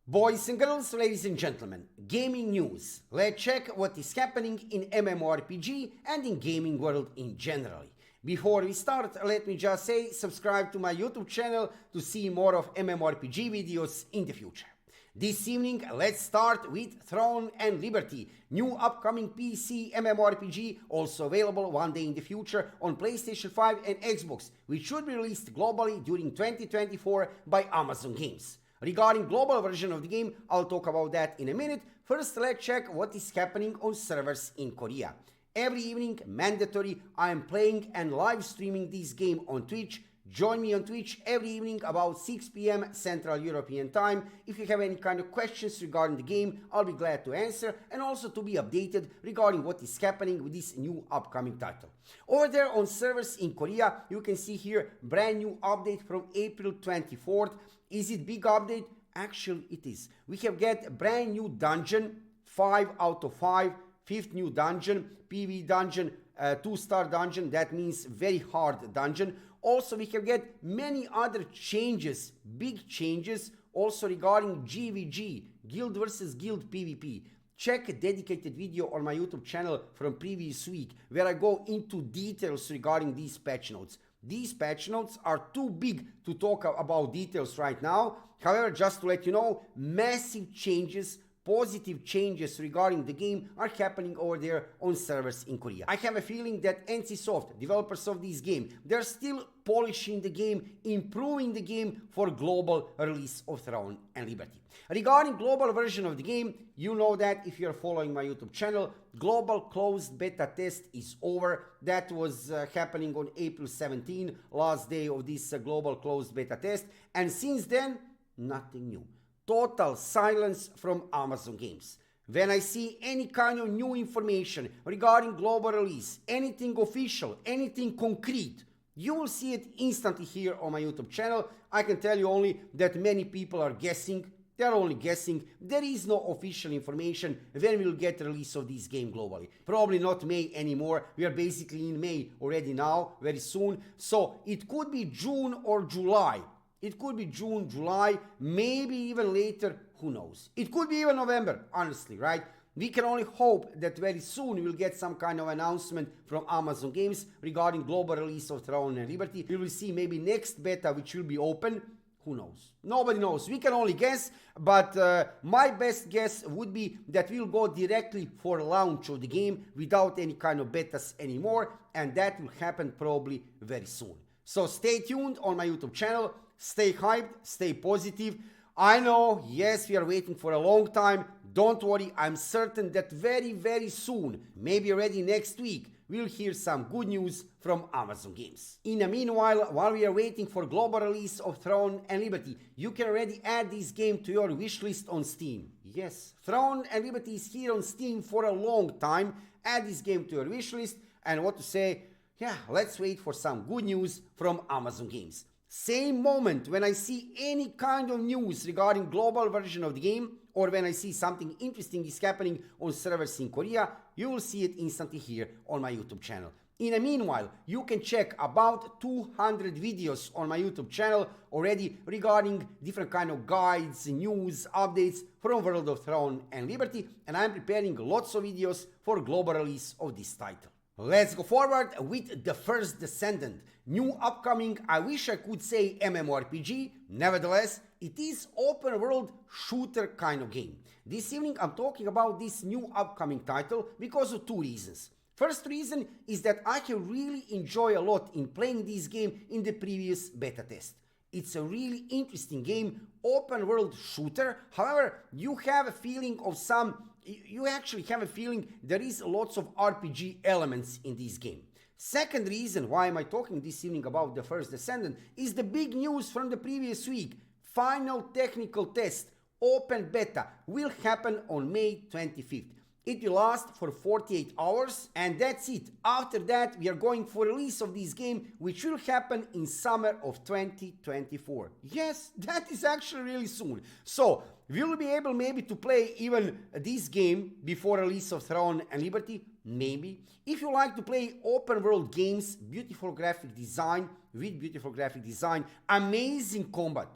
Boys and girls, ladies and gentlemen, gaming news. Let's check what is happening in MMORPG and in gaming world in general. Before we start, let me just say subscribe to my YouTube channel to see more of MMORPG videos in the future. This evening, let's start with Throne and Liberty, new upcoming PC MMORPG, also available one day in the future on PlayStation 5 and Xbox, which should be released globally during 2024 by Amazon Games. Regarding global version of the game, I'll talk about that in a minute. First, let's check what is happening on servers in Korea. Every evening, mandatory, I am playing and live streaming this game on Twitch. Join me on Twitch every evening about 6 p.m. Central European Time. If you have any kind of questions regarding the game, I'll be glad to answer and also to be updated regarding what is happening with this new upcoming title. Over there on servers in Korea, you can see here brand new update from April 24th. Is it big update? Actually, it is. We have get brand new dungeon, 5 out of 5, 5th new dungeon, PV dungeon, 2-star dungeon, that means very hard dungeon. Also, we can get many other changes, big changes, also regarding GVG, Guild versus Guild PvP. Check a dedicated video on my YouTube channel from previous week where I go into details regarding these patch notes. These patch notes are too big to talk about details right now. However, just to let you know, massive changes, positive changes regarding the game are happening over there on servers in Korea. I have a feeling that NCSoft, developers of this game, they're still polishing the game, improving the game for global release of Throne and Liberty. Regarding global version of the game, you know that if you're following my YouTube channel, global closed beta test is over. That was happening on April 17, last day of this global closed beta test. And since then, nothing new. Total silence from Amazon Games. When I see any kind of new information regarding global release, anything official, anything concrete, you will see it instantly here on my YouTube channel. I can tell you only that many people are guessing. They are only guessing. There is no official information when we will get the release of this game globally. Probably not May anymore. We are basically in May already now, very soon. So it could be June or July. It could be June, July, maybe even later, who knows. It could be even November, honestly, right? We can only hope that very soon we'll get some kind of announcement from Amazon Games regarding global release of Throne and Liberty. We will see maybe next beta which will be open. Who knows? Nobody knows. We can only guess, but my best guess would be that we'll go directly for launch of the game without any kind of betas anymore, and that will happen probably very soon. So stay tuned on my YouTube channel. Stay hyped, stay positive. I know, yes, we are waiting for a long time. Don't worry, I'm certain that very soon, maybe already next week, we'll hear some good news from Amazon Games. In the meanwhile, while we are waiting for global release of Throne and Liberty, you can already add this game to your wishlist on Steam. Yes, Throne and Liberty is here on Steam for a long time. Add this game to your wishlist, and what to say, yeah, let's wait for some good news from Amazon Games. Same moment when I see any kind of news regarding global version of the game, or when I see something interesting is happening on servers in Korea, you will see it instantly here on my YouTube channel. In the meanwhile, you can check about 200 videos on my YouTube channel already regarding different kind of guides, news, updates from World of Throne and Liberty, and I'm preparing lots of videos for global release of this title. Let's go forward with the first Descendant. New upcoming, I wish I could say MMORPG, nevertheless, it is open world shooter kind of game. This evening I'm talking about this new upcoming title because of two reasons. First reason is that I can really enjoy a lot in playing this game in the previous beta test. It's a really interesting game, open world shooter. However, you have a feeling of you actually have a feeling there is lots of RPG elements in this game. Second reason why am I talking this evening about the first Descendant is the big news from the previous week. Final technical test, open beta, will happen on May 25th. It will last for 48 hours and that's it. After that, we are going for release of this game, which will happen in summer of 2024. Yes, that is actually really soon. So, we will be able maybe to play even this game before release of Throne and Liberty, maybe. If you like to play open world games, beautiful graphic design, amazing combat,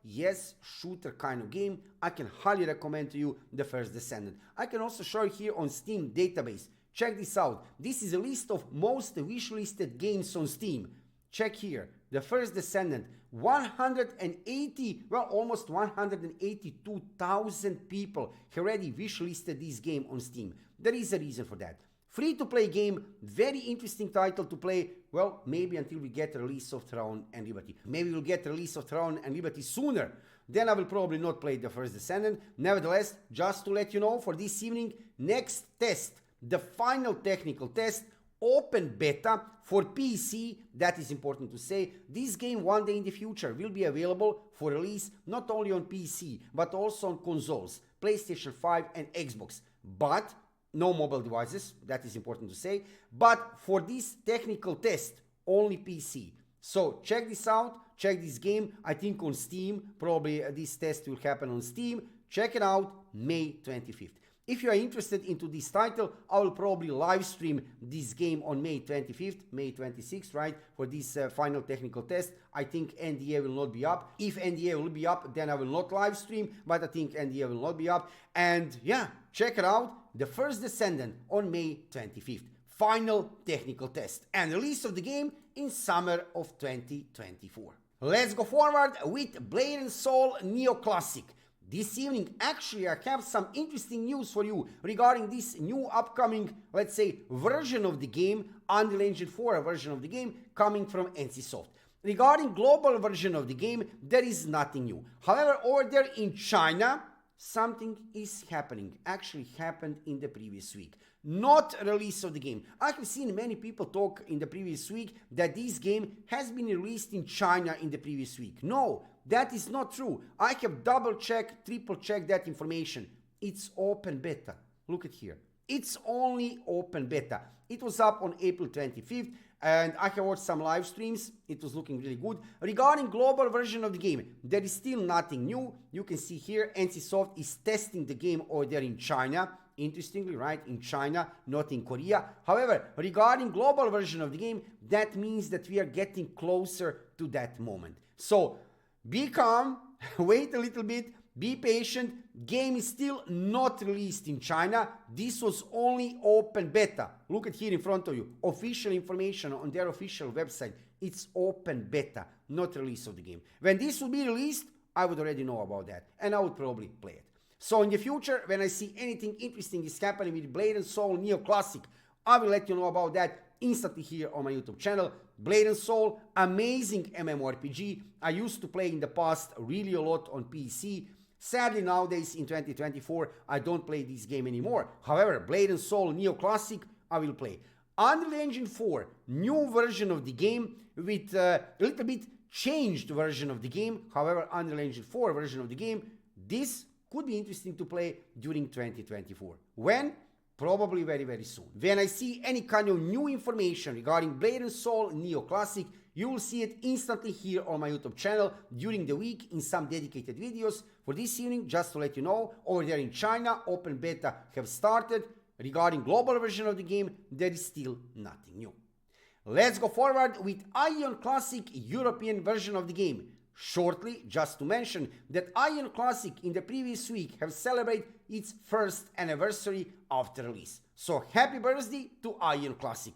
yes, shooter kind of game, I can highly recommend to you the first Descendant. I can also show you here on Steam database. Check this out. This is a list of most wishlisted games on Steam. Check here. The first Descendant, 180, well, almost 182,000 people have already wishlisted this game on Steam. There is a reason for that. Free-to-play game, very interesting title to play, well, maybe until we get release of Throne and Liberty. Maybe we'll get release of Throne and Liberty sooner. Then I will probably not play the first Descendant. Nevertheless, just to let you know, for this evening, next test, the final technical test, open beta for PC, that is important to say. This game one day in the future will be available for release not only on PC, but also on consoles, PlayStation 5 and Xbox. But no mobile devices, that is important to say. But for this technical test, only PC. So check this out, check this game, I think on Steam, probably this test will happen on Steam. Check it out, May 25th. If you are interested into this title, I will probably live stream this game on May 25th, May 26th, right? For this final technical test. I think NDA will not be up. If NDA will be up, then I will not live stream, but I think NDA will not be up. And yeah, check it out. The first Descendant on May 25th. Final technical test and release of the game in summer of 2024. Let's go forward with Blade and Soul Neoclassic. This evening, actually, I have some interesting news for you regarding this new upcoming, let's say, version of the game, Unreal Engine 4 version of the game, coming from NCSoft. Regarding global version of the game, there is nothing new. However, over there in China, something is happening. Actually happened in the previous week. Not release of the game. I have seen many people talk in the previous week that this game has been released in China in the previous week. No, that is not true. I have double checked, triple checked that information. It's open beta. Look at here. It's only open beta. It was up on April 25th and I have watched some live streams. It was looking really good. Regarding global version of the game, there is still nothing new. You can see here NCSoft is testing the game over there in China. Interestingly, right, in China, not in Korea. However, regarding global version of the game, that means that we are getting closer to that moment. So be calm, wait a little bit, be patient. Game is still not released in China. This was only open beta. Look at here in front of you. Official information on their official website. It's open beta, not release of the game. When this will be released, I would already know about that and I would probably play it. So in the future, when I see anything interesting is happening with Blade and Soul Neoclassic, I will let you know about that instantly here on my YouTube channel. Blade and Soul, amazing MMORPG. I used to play in the past really a lot on PC. Sadly, nowadays in 2024, I don't play this game anymore. However, Blade and Soul Neoclassic, I will play. Unreal Engine 4, new version of the game with a little bit changed version of the game. However, Unreal Engine 4 version of the game, this could be interesting to play during 2024. When? Probably very, very soon. When I see any kind of new information regarding Blade and Soul Neoclassic, you will see it instantly here on my YouTube channel during the week in some dedicated videos. For this evening, just to let you know, over there in China, open beta have started. Regarding global version of the game, there is still nothing new. Let's go forward with Aion Classic European version of the game. Shortly, just to mention that Aion Classic in the previous week have celebrated its first anniversary after release. So happy birthday to Aion Classic.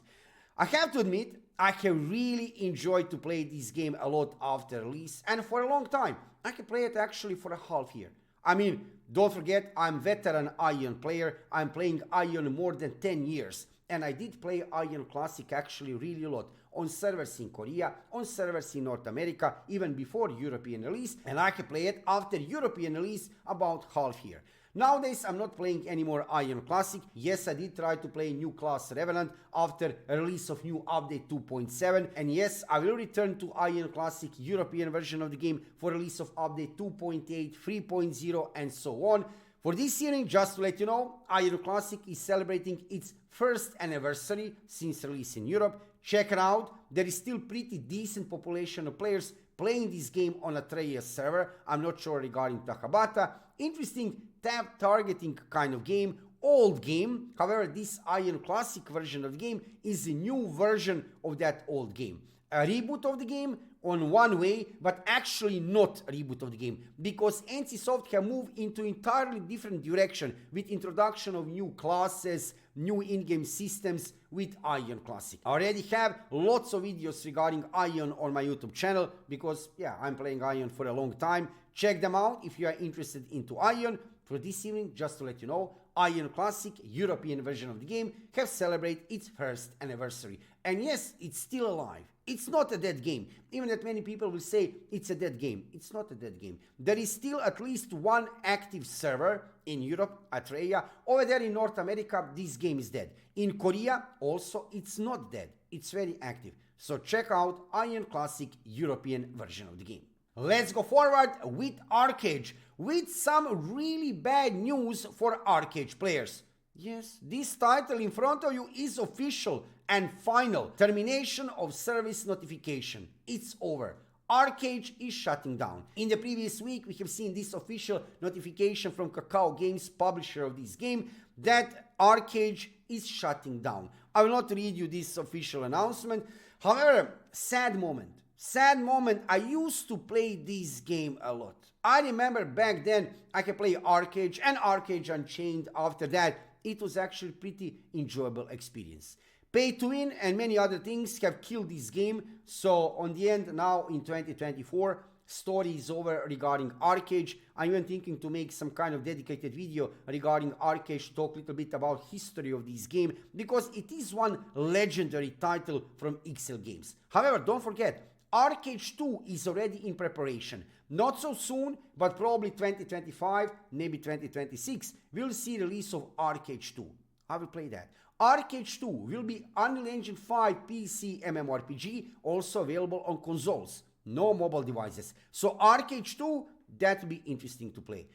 I have to admit, I have really enjoyed to play this game a lot after release and for a long time. I can play it actually for a half year. I mean, don't forget, I'm veteran Aion player. I'm playing Aion more than 10 years. And I did play Aion Classic actually really a lot on servers in Korea, on servers in North America, even before European release, and I can play it after European release about half year. Nowadays, I'm not playing anymore Aion Classic. Yes, I did try to play new class Revenant after release of new update 2.7, and yes, I will return to Aion Classic European version of the game for release of update 2.8, 3.0, and so on. For this evening, just to let you know, Aion Classic is celebrating its first anniversary since release in Europe. Check it out. There is still pretty decent population of players playing this game on a Atreus server. I'm not sure regarding Takabata. Interesting tab targeting kind of game. Old game. However, this Aion Classic version of the game is a new version of that old game. A reboot of the game on one way, but actually not a reboot of the game, because NCSoft have moved into entirely different direction with introduction of new classes, new in-game systems with Aion Classic. I already have lots of videos regarding Aion on my YouTube channel because, yeah, I'm playing Aion for a long time. Check them out if you are interested into Aion. For this evening, just to let you know, Aion Classic, European version of the game, have celebrated its first anniversary. And yes, it's still alive. It's not a dead game. Even that many people will say it's a dead game. It's not a dead game. There is still at least one active server in Europe, ArcheAge. Over there in North America, this game is dead. In Korea, also, it's not dead. It's very active. So check out Aion Classic, European version of the game. Let's go forward with ArcheAge, with some really bad news for ArcheAge players. Yes, this title in front of you is official and final. Termination of service notification. It's over. ArcheAge is shutting down. In the previous week, we have seen this official notification from Kakao Games, publisher of this game, that ArcheAge is shutting down. I will not read you this official announcement. However, sad moment. Sad moment. I used to play this game a lot. I remember back then I could play ArcheAge and ArcheAge Unchained. After that, it was actually pretty enjoyable experience. Pay to win and many other things have killed this game. So on the end, now in 2024, story is over regarding ArcheAge. I'm even thinking to make some kind of dedicated video regarding ArcheAge, talk a little bit about history of this game, because it is one legendary title from XL Games. However, don't forget, ArcheAge 2 is already in preparation. Not so soon, but probably 2025, maybe 2026, we'll see release of ArcheAge 2. I will play that. ArcheAge 2 will be Unreal Engine 5 PC MMORPG, also available on consoles, no mobile devices. So ArcheAge 2, that will be interesting to play.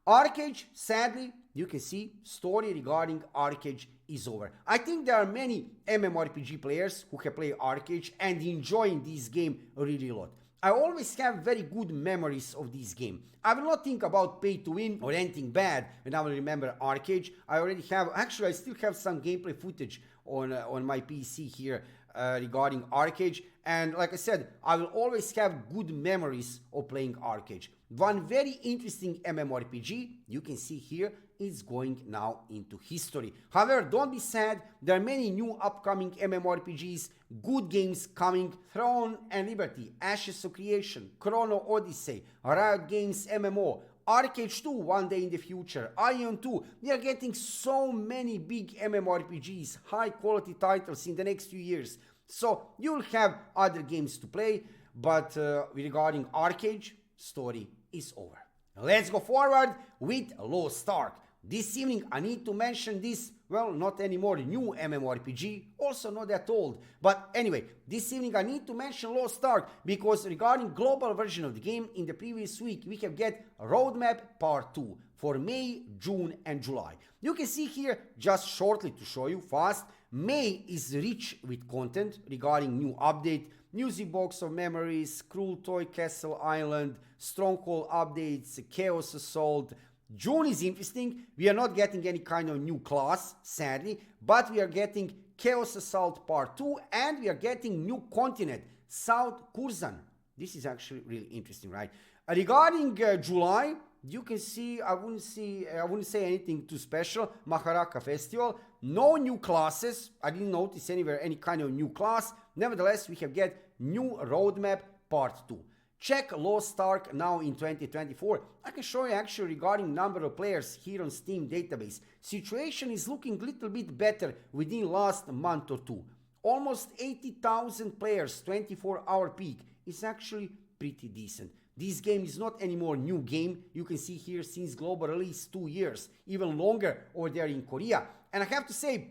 ArcheAge, sadly, you can see story regarding ArcheAge is over. I think there are many MMORPG players who have played ArcheAge and enjoying this game really a lot. I always have very good memories of this game. I will not think about pay to win or anything bad when I will remember ArcheAge. I already have, actually I still have some gameplay footage on my PC here regarding ArcheAge. And like I said, I will always have good memories of playing ArcheAge. One very interesting MMORPG, you can see here, is going now into history. However, don't be sad, there are many new upcoming MMORPGs, good games coming: Throne and Liberty, Ashes of Creation, Chrono Odyssey, Riot Games MMO, ArcheAge 2 one day in the future, Aion 2. We are getting so many big MMORPGs, high quality titles in the next few years. So you'll have other games to play, but regarding ArcheAge, story is over. Let's go forward with Lost Ark. This evening I need to mention this, well, not anymore new MMORPG, also not that old, but anyway, this evening I need to mention Lost Ark because regarding global version of the game, in the previous week we have get Roadmap Part 2 for May, June and July. You can see here, just shortly to show you fast, May is rich with content regarding new update, Music Box of Memories, Cruel Toy Castle Island, Stronghold updates, Chaos Assault. June is interesting. We are not getting any kind of new class, sadly, but we are getting Chaos Assault Part 2 and we are getting new continent, South Curzon. This is actually really interesting, right? Regarding July, you can see, I wouldn't say anything too special. Maharaka Festival, no new classes. I didn't notice anywhere any kind of new class. Nevertheless, we have get new roadmap Part 2. Check Lost Ark now in 2024. I can show you actually regarding number of players here on Steam database. Situation is looking a little bit better within last month or two. Almost 80,000 players, 24-hour peak is actually pretty decent. This game is not anymore new game. You can see here since global release 2 years, even longer over there in Korea. And I have to say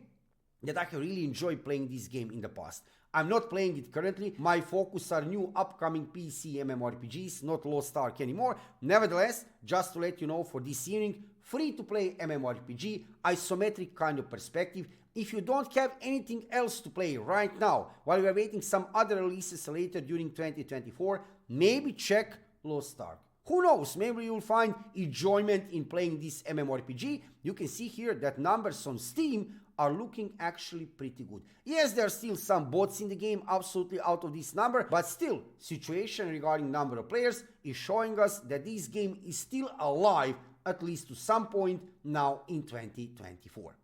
that I have really enjoyed playing this game in the past. I'm not playing it currently. My focus are new upcoming PC MMORPGs, not Lost Ark anymore. Nevertheless, just to let you know, for this evening, free to play MMORPG, isometric kind of perspective. If you don't have anything else to play right now, while we are waiting some other releases later during 2024, maybe check Lost Ark. Who knows, maybe you'll find enjoyment in playing this MMORPG. You can see here that numbers on Steam are looking actually pretty good. Yes, there are still some bots in the game, absolutely out of this number, but still, situation regarding number of players is showing us that this game is still alive, at least to some point now in 2024.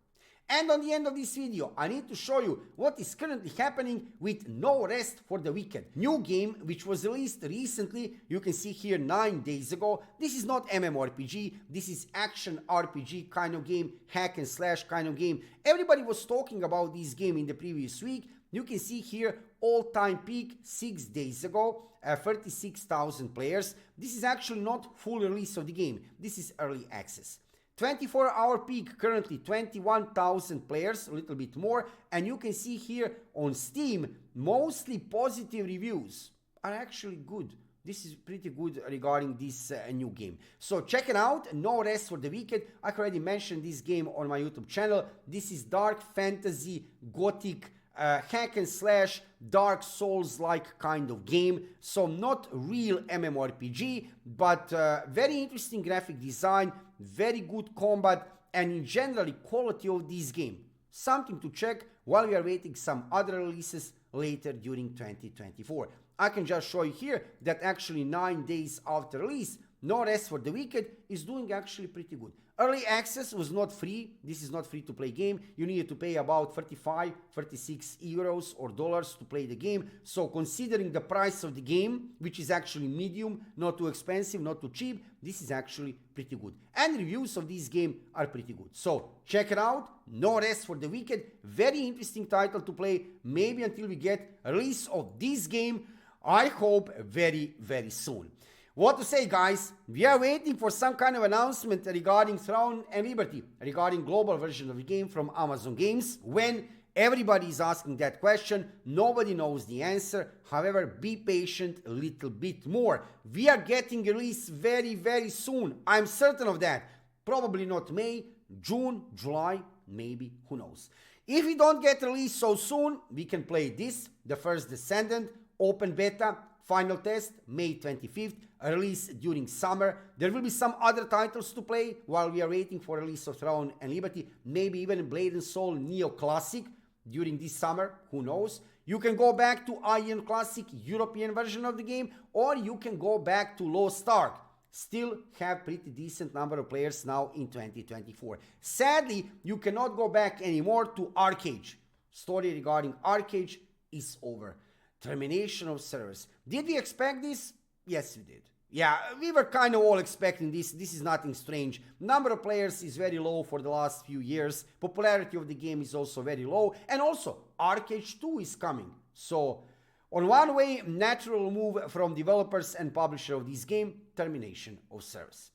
And on the end of this video, I need to show you what is currently happening with No Rest for the Wicked. New game which was released recently, you can see here 9 days ago. This is not MMORPG, this is action RPG kind of game, hack and slash kind of game. Everybody was talking about this game in the previous week. You can see here all-time peak 6 days ago, 36,000 players. This is actually not full release of the game, this is early access. 24-hour peak, currently 21,000 players, a little bit more, and you can see here on Steam, mostly positive reviews are actually good. This is pretty good regarding this new game. So check it out, No Rest for the Wicked. I already mentioned this game on my YouTube channel. This is dark fantasy, gothic, hack and slash, Dark Souls-like kind of game. So not real MMORPG, but very interesting graphic design, very good combat, and in general quality of this game. Something to check while we are waiting some other releases later during 2024. I can just show you here that actually 9 days after release, No Rest for the Wicked is doing actually pretty good. Early access was not free. This is not free to play game. You needed to pay about 35, 36 euros or dollars to play the game. So considering the price of the game, which is actually medium, not too expensive, not too cheap, this is actually pretty good. And reviews of this game are pretty good. So check it out. No Rest for the Wicked. Very interesting title to play. Maybe until we get a release of this game, I hope very, very soon. What to say, guys? We are waiting for some kind of announcement regarding Throne and Liberty, regarding global version of the game from Amazon Games. When everybody is asking that question, nobody knows the answer. However, be patient a little bit more. We are getting a release very, very soon. I'm certain of that. Probably not May, June, July, maybe, who knows. If we don't get released so soon, we can play this, the first Descendant, open beta, final test, May 25th, a release during summer. There will be some other titles to play while we are waiting for release of Throne and Liberty, maybe even Blade and Soul Neo Classic during this summer, who knows. You can go back to Aion Classic, European version of the game, or you can go back to Lost Ark. Still have pretty decent number of players now in 2024. Sadly, you cannot go back anymore to ArcheAge. Story regarding ArcheAge is over. Termination of servers. Did we expect this? Yes, we did. Yeah, we were kind of all expecting this. This is nothing strange. Number of players is very low for the last few years. Popularity of the game is also very low. And also, ArcheAge 2 is coming. So, on one way, natural move from developers and publisher of this game, termination of servers.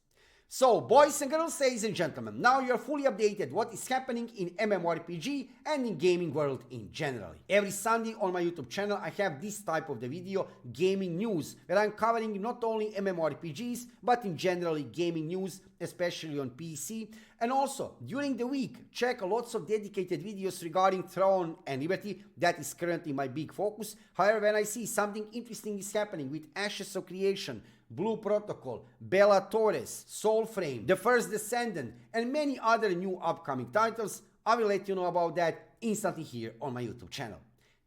So, boys and girls, ladies and gentlemen, now you're fully updated what is happening in MMORPG and in gaming world in general. Every Sunday on my YouTube channel, I have this type of the video, gaming news, where I'm covering not only MMORPGs, but in general gaming news, especially on PC. And also, during the week, check lots of dedicated videos regarding Throne and Liberty. That is currently my big focus. However, when I see something interesting is happening with Ashes of Creation, Blue Protocol, Bella Torres, Soulframe, The First Descendant, and many other new upcoming titles, I will let you know about that instantly here on my YouTube channel.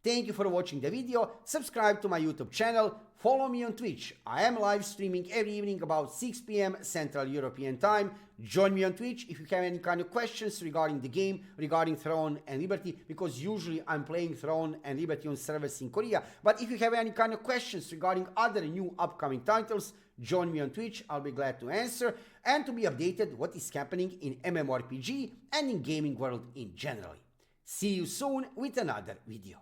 Thank you for watching the video, subscribe to my YouTube channel, follow me on Twitch. I am live streaming every evening about 6 p.m. Central European Time. Join me on Twitch if you have any kind of questions regarding the game, regarding Throne and Liberty, because usually I'm playing Throne and Liberty on servers in Korea. But if you have any kind of questions regarding other new upcoming titles, join me on Twitch. I'll be glad to answer and to be updated what is happening in MMORPG and in gaming world in general. See you soon with another video.